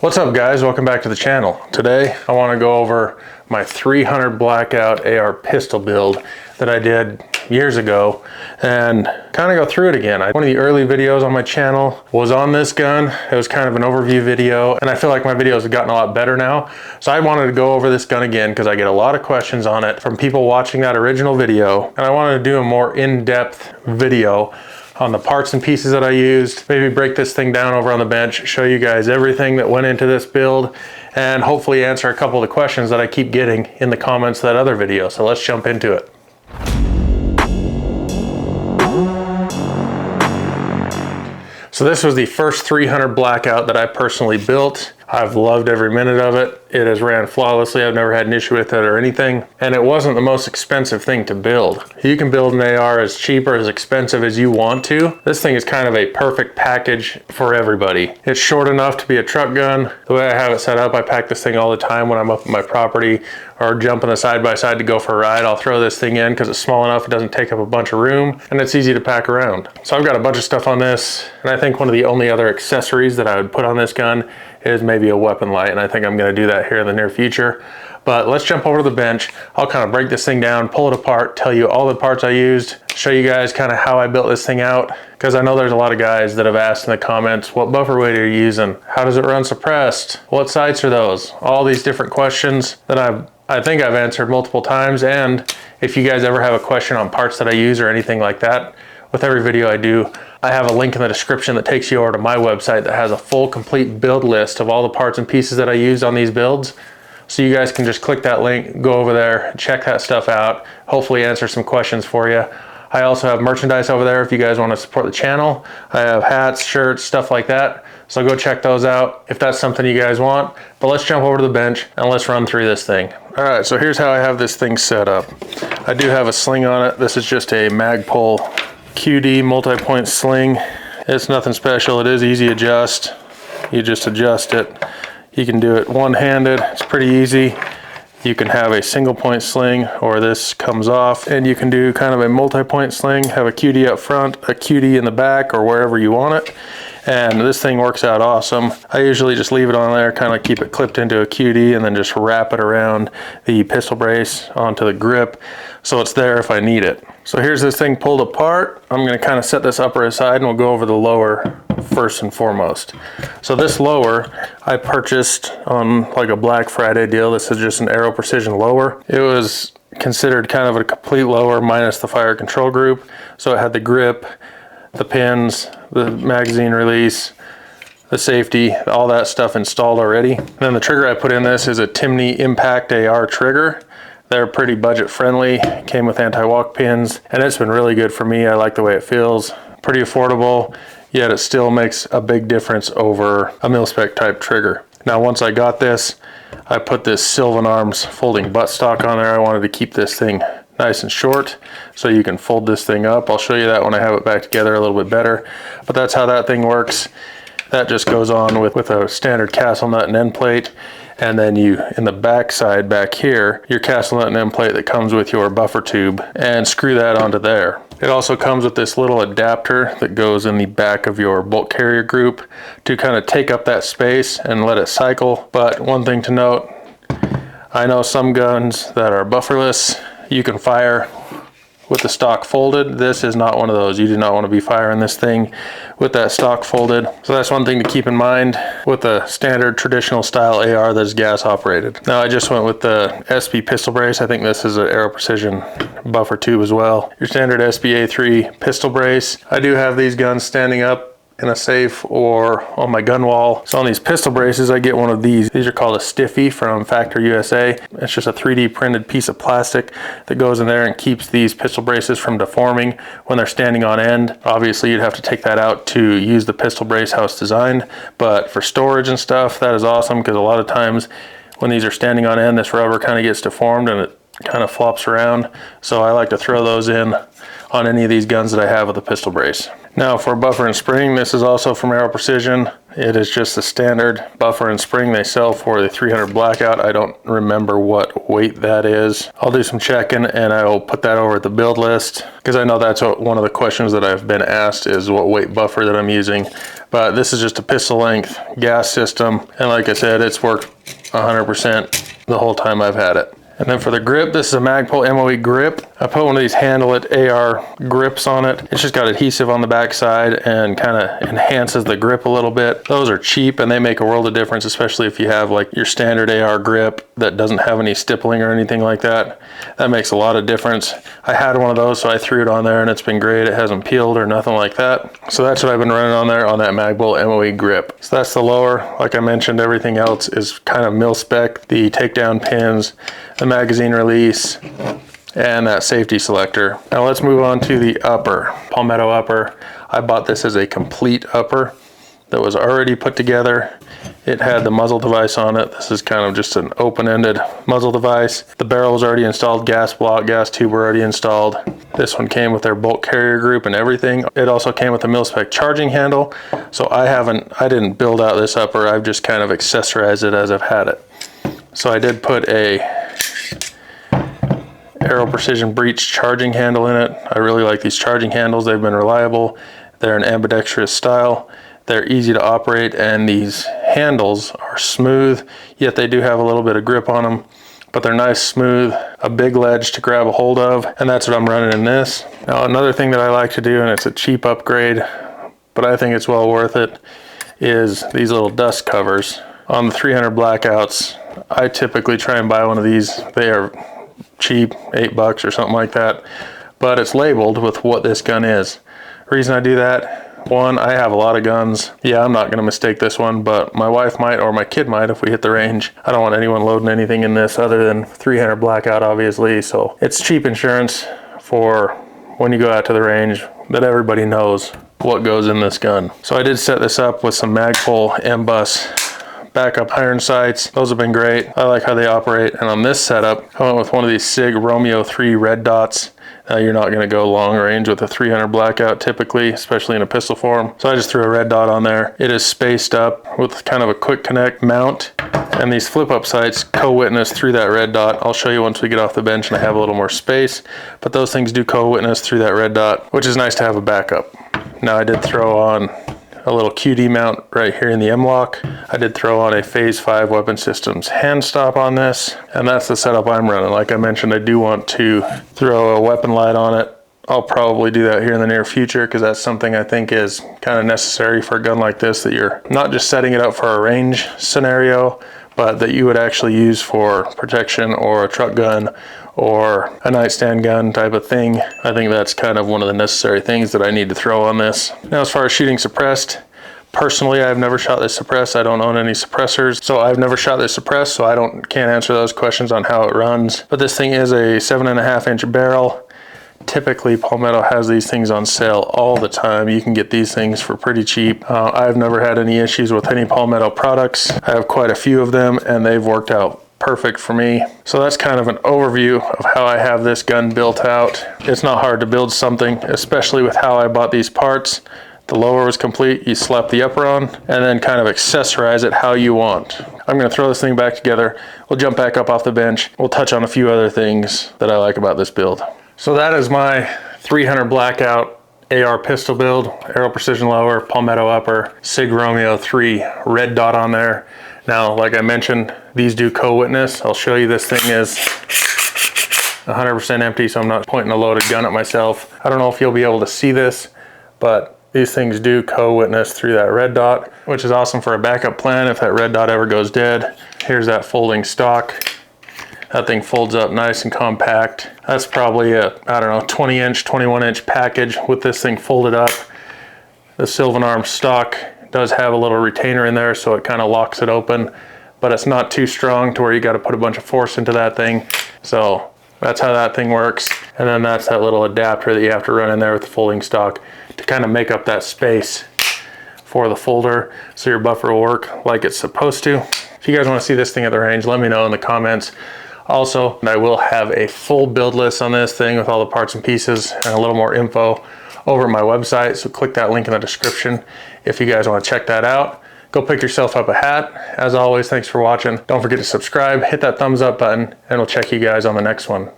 What's up guys, welcome back to the channel. Today I want to go over my 300 blackout AR pistol build that I did years ago and kind of go through it again. One of the early videos on my channel was on this gun. It was kind of an overview video and I feel like my videos have gotten a lot better now. So I wanted to go over this gun again because I get a lot of questions on it from people watching that original video, and I wanted to do a more in-depth video on the parts and pieces that I used, maybe break this thing down over on the bench, show you guys everything that went into this build, and hopefully answer a couple of the questions that I keep getting in the comments of that other video. So let's jump into it. So this was the first 300 blackout that I personally built. I've loved every minute of it. It has ran flawlessly. I've never had an issue with it or anything. And it wasn't the most expensive thing to build. You can build an AR as cheap or as expensive as you want to. This thing is kind of a perfect package for everybody. It's short enough to be a truck gun. The way I have it set up, I pack this thing all the time when I'm up at my property or jumping the side-by-side to go for a ride. I'll throw this thing in because it's small enough, it doesn't take up a bunch of room, and it's easy to pack around. So I've got a bunch of stuff on this, and I think one of the only other accessories that I would put on this gun is maybe a weapon light, and I think I'm going to do that here in the near future. But let's jump over to the bench. I'll kind of break this thing down, pull it apart, tell you all the parts I used, show you guys kind of how I built this thing out, because I know there's a lot of guys that have asked in the comments, what buffer weight are you using? How does it run suppressed? What sights are those? All these different questions that I think I've answered multiple times. And if you guys ever have a question on parts that I use or anything like that, with every video I do, I have a link in the description that takes you over to my website that has a full complete build list of all the parts and pieces that I used on these builds. So you guys can just click that link, go over there, check that stuff out, hopefully answer some questions for you. I also have merchandise over there if you guys want to support the channel. I have hats, shirts, stuff like that. So go check those out if that's something you guys want. But let's jump over to the bench and let's run through this thing. All right, so here's how I have this thing set up. I do have a sling on it. This is just a Magpul QD multi-point sling. It's nothing special. It is easy to adjust. You just adjust it. You can do it one-handed. It's pretty easy. You can have a single point sling, or this comes off, and you can do kind of a multi-point sling, have a QD up front, a QD in the back, or wherever you want it. And this thing works out awesome. I usually just leave it on there, kind of keep it clipped into a QD, and then just wrap it around the pistol brace onto the grip so it's there if I need it. So here's this thing pulled apart. I'm going to kind of set this upper aside and we'll go over the lower first and foremost. So this lower I purchased on like a Black Friday deal. This is just an Aero Precision lower. It was considered kind of a complete lower minus the fire control group. So it had the grip, the pins, the magazine release, the safety, all that stuff installed already. And then the trigger I put in this is a Timney Impact AR trigger. They're pretty budget friendly, came with anti-walk pins, and it's been really good for me. I like the way it feels, pretty affordable, yet it still makes a big difference over a mil-spec type trigger. Now once I got this, I put this Sylvan Arms folding buttstock on there. I wanted to keep this thing nice and short so you can fold this thing up. I'll show you that when I have it back together a little bit better, but that's how that thing works. That just goes on with a standard castle nut and end plate. And then you, in the back side back here, your castle nut and end plate that comes with your buffer tube, and screw that onto there. It also comes with this little adapter that goes in the back of your bolt carrier group to kind of take up that space and let it cycle. But one thing to note, I know some guns that are bufferless, you can fire with the stock folded. This is not one of those. You do not want to be firing this thing with that stock folded. So that's one thing to keep in mind with a standard traditional style AR that is gas operated. Now I just went with the SB pistol brace. I think this is an Aero Precision buffer tube as well. Your standard SB A3 pistol brace. I do have these guns standing up in a safe or on my gun wall. So on these pistol braces, I get one of these. These are called a Stiffy from Factor USA. It's just a 3D printed piece of plastic that goes in there and keeps these pistol braces from deforming when they're standing on end. Obviously, you'd have to take that out to use the pistol brace how it's designed, but for storage and stuff, that is awesome because a lot of times when these are standing on end, this rubber kind of gets deformed and it kind of flops around. So I like to throw those in on any of these guns that I have with a pistol brace. Now for buffer and spring, this is also from Aero Precision. It is just the standard buffer and spring they sell for the 300 blackout. I don't remember what weight that is. I'll do some checking and I will put that over at the build list, because I know that's one of the questions that I've been asked is what weight buffer that I'm using. But this is just a pistol length gas system, and like I said, it's worked 100% the whole time I've had it. And then for the grip, this is a Magpul MOE grip. I put one of these Handle It AR grips on it. It's just got adhesive on the back side and kind of enhances the grip a little bit. Those are cheap and they make a world of difference, especially if you have like your standard AR grip that doesn't have any stippling or anything like that. That makes a lot of difference. I had one of those, so I threw it on there and it's been great. It hasn't peeled or nothing like that. So that's what I've been running on there on that Magpul MOE grip. So that's the lower. Like I mentioned, everything else is kind of mil spec. The takedown pins, the magazine release, and that safety selector. Now let's move on to the upper, Palmetto upper. I bought this as a complete upper that was already put together. It had the muzzle device on it. This is kind of just an open-ended muzzle device. The barrel was already installed, gas block, gas tube were already installed. This one came with their bolt carrier group and everything. It also came with a mil-spec charging handle. So I didn't build out this upper. I've just kind of accessorized it as I've had it. So I did put a Aero Precision Breech charging handle in it. I really like these charging handles. They've been reliable. They're an ambidextrous style. They're easy to operate, and these handles are smooth, yet they do have a little bit of grip on them, but they're nice, smooth, a big ledge to grab a hold of, and that's what I'm running in this. Now another thing that I like to do, and it's a cheap upgrade, but I think it's well worth it, is these little dust covers. On the 300 blackouts, I typically try and buy one of these. They are cheap, $8 or something like that, but it's labeled with what this gun is. The reason I do that, one, I have a lot of guns. Yeah, I'm not going to mistake this one, but my wife might, or my kid might if we hit the range. I don't want anyone loading anything in this other than 300 blackout, obviously. So it's cheap insurance for when you go out to the range that everybody knows what goes in this gun. So I did set this up with some Magpul M-Bus backup iron sights. Those have been great. I like how they operate. And on this setup, I went with one of these SIG Romeo 3 red dots. You're not going to go long range with a 300 blackout typically, especially in a pistol form. So I just threw a red dot on there. It is spaced up with kind of a quick connect mount, and these flip up sights co-witness through that red dot. I'll show you once we get off the bench and I have a little more space, but those things do co-witness through that red dot, which is nice to have a backup. Now I did throw on a little QD mount right here in the M-lock. I did throw on a Phase 5 Weapon Systems hand stop on this, and that's the setup I'm running. Like I mentioned, I do want to throw a weapon light on it. I'll probably do that here in the near future, because that's something I think is kind of necessary for a gun like this, that you're not just setting it up for a range scenario, but that you would actually use for protection or a truck gun or a nightstand gun type of thing. I think that's kind of one of the necessary things that I need to throw on this. Now, as far as shooting suppressed, personally, I've never shot this suppressed. I don't own any suppressors, so I've never shot this suppressed, so can't answer those questions on how it runs. But this thing is a 7.5-inch barrel. Typically, Palmetto has these things on sale all the time. You can get these things for pretty cheap. I've never had any issues with any Palmetto products. I have quite a few of them, and they've worked out perfect for me. So that's kind of an overview of how I have this gun built out. It's not hard to build something, especially with how I bought these parts. The lower was complete, you slap the upper on, and then kind of accessorize it how you want. I'm gonna throw this thing back together. We'll jump back up off the bench. We'll touch on a few other things that I like about this build. So that is my 300 blackout AR pistol build. Aero Precision lower, Palmetto upper, SIG Romeo 3 red dot on there. Now, like I mentioned, these do co-witness. I'll show you, this thing is 100% empty, so I'm not pointing a loaded gun at myself. I don't know if you'll be able to see this, but these things do co-witness through that red dot, which is awesome for a backup plan if that red dot ever goes dead. Here's that folding stock. That thing folds up nice and compact. That's probably a, I don't know, 20-inch, 21-inch package with this thing folded up. The Sylvan Arms stock does have a little retainer in there, so it kind of locks it open, but it's not too strong to where you got to put a bunch of force into that thing. So that's how that thing works. And then that's that little adapter that you have to run in there with the folding stock to kind of make up that space for the folder, so your buffer will work like it's supposed to. If you guys want to see this thing at the range, let me know in the comments. Also, I will have a full build list on this thing with all the parts and pieces and a little more info over at my website, so click that link in the description if you guys want to check that out. go pick yourself up a hat. As always, thanks for watching. Don't forget to subscribe, hit that thumbs up button, and we'll check you guys on the next one.